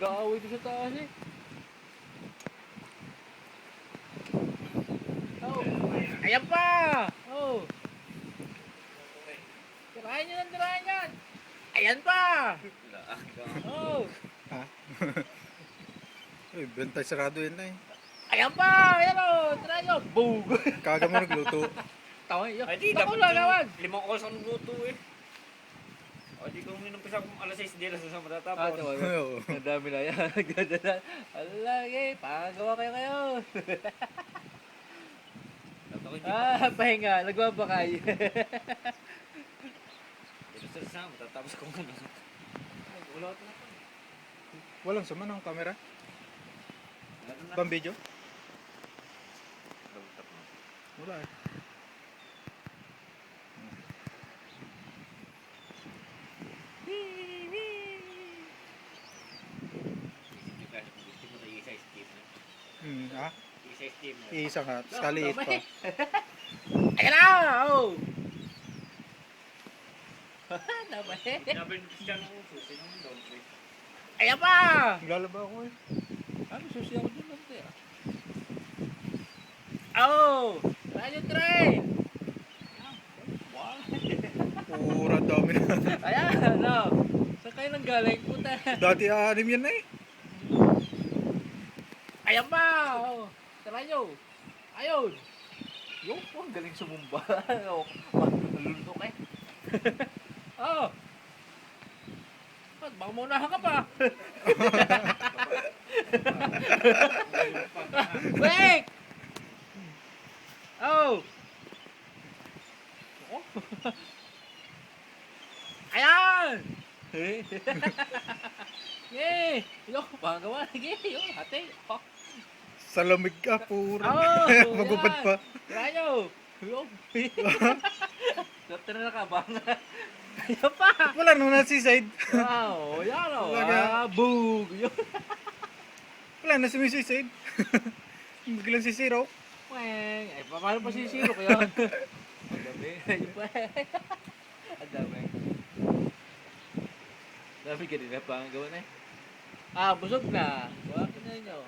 nag-aaway doon sa taas eh. Oh, ayan pa! Oh. Tirahan nyo ng tirahan yan! Ayan pa! Oh. Ha? Uy, bentay sarado yun na eh. Ayan pa! Ayan o! Tirahan nyo! Boom! Kaga mo nagluto. Tawa yun. Ay di, Bako dapat lang naman! 5 oras ako nagluto eh. O di kung minumpisa akong alas 6 di alas sa Ah, matatapos. tawa yun. Oo. Ang dami na yan. Alagay, pangagawa kayo kayo. Dapat ako hindi Pahinga. Nagbabakay. pa sa matatapos ko muna. Wala ko na pa. Walang sama ng camera. Meron na. Bang video? Double-tap na. Wala eh. Isip ko kasi kung gusto mo na isa steam na. Ha? Isa steam na. Iisa nga. Skaliit pa. Ayan na! Oh! Damay. Sinabi ni Cristiano kung susi naman daw. Ayan pa! Naglalaba ako eh. Ano, susi ako dun lang tayo. Oh! Try yung train! Pura dami na. Ayan, ano? Saan kayo nang galing? Puta. Dati anim yan na eh. Ayan pa! Oh, try nyo. Ayun! Yung po, ang galing sumumba. Oh, nalulunok eh. Oh! Ba't baka maunahan ka pa? Wait! Oh! Oh. Ayan! Yay! Yo, pangagawa. Yay! Yo, hati. Oh. Sa lamig ka, pura. Oh, Magubad yan. pa. Tira nyo! Yo! Swerte na nakabang. Ayan pa! Wala naman na seaside. Wow! Yan o! Talaga. Boog! Yun! Wala na sumisiside. Biglang sisiro. Weng! Ay, paano pa sisiro kaya? Ang dami. Ayun pa. Ang dami. Dami kanina pa ang gawa na eh. Ah, busog na. Buhakin na nyo.